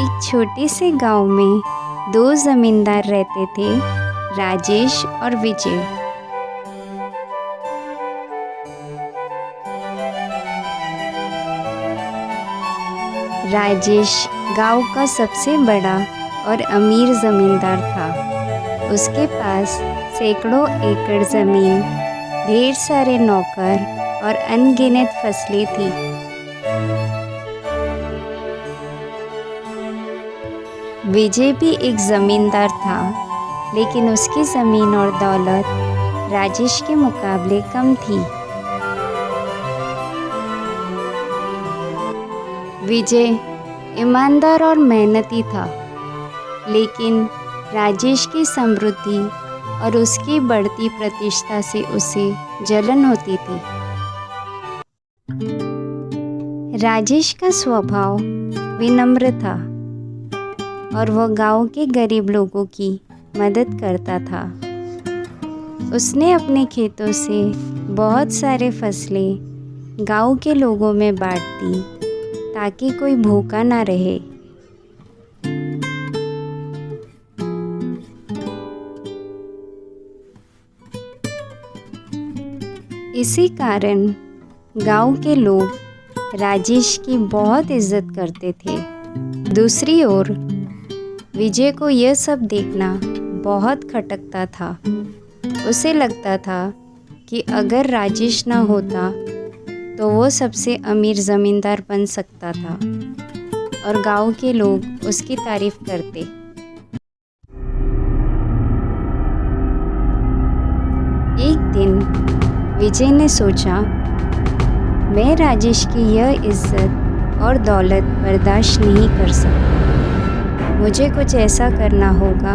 एक छोटे से गांव में दो जमींदार रहते थे, राजेश और विजय। राजेश गांव का सबसे बड़ा और अमीर जमींदार था। उसके पास सैकड़ों एकड़ जमीन, ढेर सारे नौकर और अनगिनत फसलें थी। विजय भी एक जमींदार था, लेकिन उसकी ज़मीन और दौलत राजेश के मुकाबले कम थी। विजय ईमानदार और मेहनती था, लेकिन राजेश की समृद्धि और उसकी बढ़ती प्रतिष्ठा से उसे जलन होती थी। राजेश का स्वभाव विनम्र था और वह गांव के गरीब लोगों की मदद करता था। उसने अपने खेतों से बहुत सारे फसलें गांव के लोगों में बांट दी, ताकि कोई भूखा ना रहे। इसी कारण गांव के लोग राजेश की बहुत इज्जत करते थे। दूसरी ओर विजय को यह सब देखना बहुत खटकता था। उसे लगता था कि अगर राजेश ना होता तो वो सबसे अमीर ज़मींदार बन सकता था और गांव के लोग उसकी तारीफ करते। एक दिन विजय ने सोचा, मैं राजेश की यह इज्जत और दौलत बर्दाश्त नहीं कर सकता। मुझे कुछ ऐसा करना होगा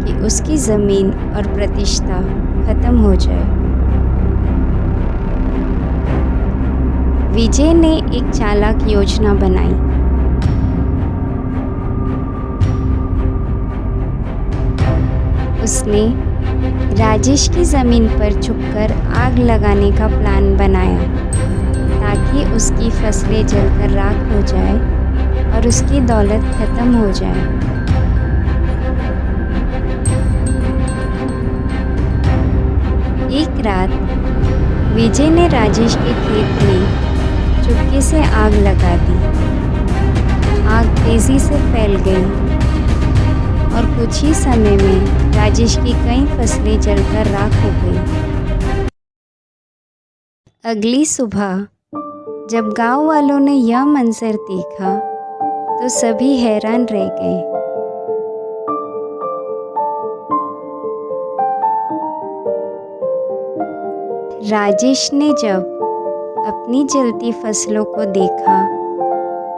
कि उसकी ज़मीन और प्रतिष्ठा खत्म हो जाए। विजय ने एक चालाक योजना बनाई। उसने राजेश की ज़मीन पर छुपकर आग लगाने का प्लान बनाया, ताकि उसकी फसलें जलकर राख हो जाए और उसकी दौलत खत्म हो जाए। एक रात विजय ने राजेश के खेत में चुपके से आग लगा दी। आग तेजी से फैल गई और कुछ ही समय में राजेश की कई फसलें जलकर राख हो गई। अगली सुबह जब गांव वालों ने यह मंजर देखा तो सभी हैरान रह गए। राजेश ने जब अपनी जलती फसलों को देखा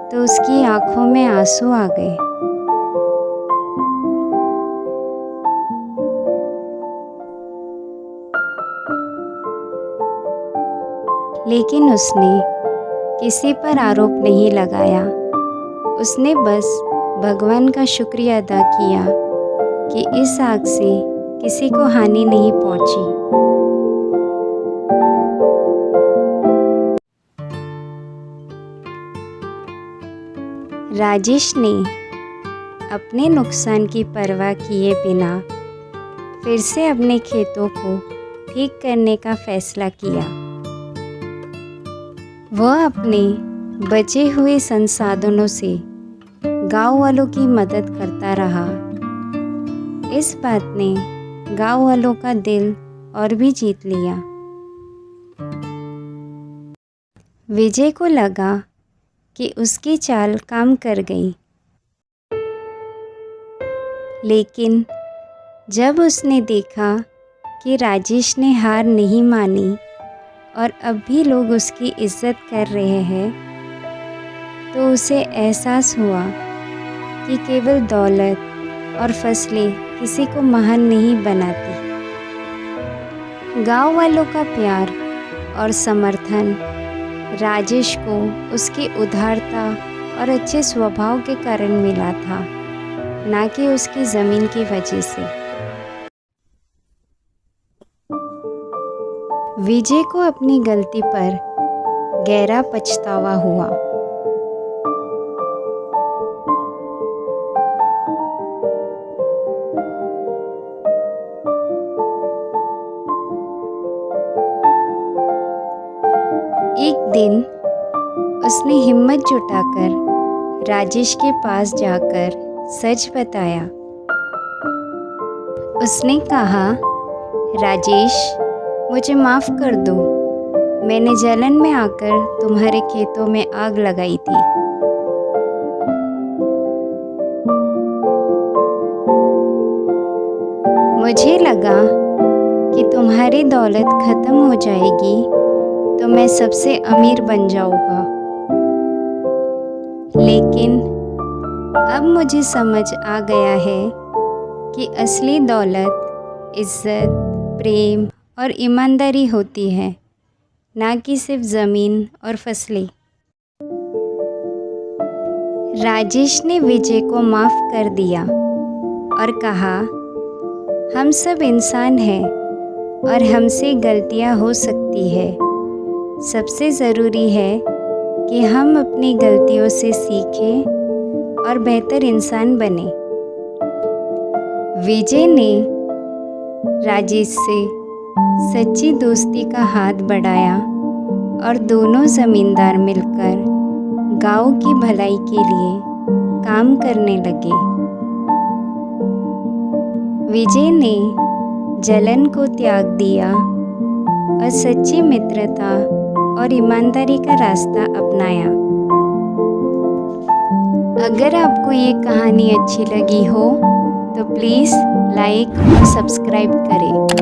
तो उसकी आंखों में आंसू आ गए। लेकिन उसने किसी पर आरोप नहीं लगाया। उसने बस भगवान का शुक्रिया अदा किया कि इस आग से किसी को हानि नहीं पहुंची। राजेश ने अपने नुकसान की परवाह किए बिना फिर से अपने खेतों को ठीक करने का फैसला किया। वह अपने बचे हुए संसाधनों से गांव वालों की मदद करता रहा। इस बात ने गांव वालों का दिल और भी जीत लिया। विजय को लगा कि उसकी चाल काम कर गई, लेकिन जब उसने देखा कि राजेश ने हार नहीं मानी और अब भी लोग उसकी इज्जत कर रहे हैं, तो उसे एहसास हुआ कि केवल दौलत और फसलें किसी को महान नहीं बनाती। गांव वालों का प्यार और समर्थन राजेश को उसकी उदारता और अच्छे स्वभाव के कारण मिला था, ना कि उसकी ज़मीन की वजह से। विजय को अपनी गलती पर गहरा पछतावा हुआ। दिन उसने हिम्मत जुटाकर राजेश के पास जाकर सच बताया। उसने कहा, राजेश, मुझे माफ़ कर दो। मैंने जलन में आकर तुम्हारे खेतों में आग लगाई थी। मुझे लगा कि तुम्हारी दौलत ख़त्म हो जाएगी तो मैं सबसे अमीर बन जाऊँगा, लेकिन अब मुझे समझ आ गया है कि असली दौलत इज़्ज़त, प्रेम और ईमानदारी होती है, ना कि सिर्फ ज़मीन और फसलें। राजेश ने विजय को माफ़ कर दिया और कहा, हम सब इंसान हैं और हमसे गलतियां हो सकती है। सबसे ज़रूरी है कि हम अपनी गलतियों से सीखें और बेहतर इंसान बने। विजय ने राजेश से सच्ची दोस्ती का हाथ बढ़ाया और दोनों ज़मींदार मिलकर गांव की भलाई के लिए काम करने लगे। विजय ने जलन को त्याग दिया और सच्ची मित्रता और ईमानदारी का रास्ता अपनाया। अगर आपको ये कहानी अच्छी लगी हो तो प्लीज़ लाइक और सब्सक्राइब करें।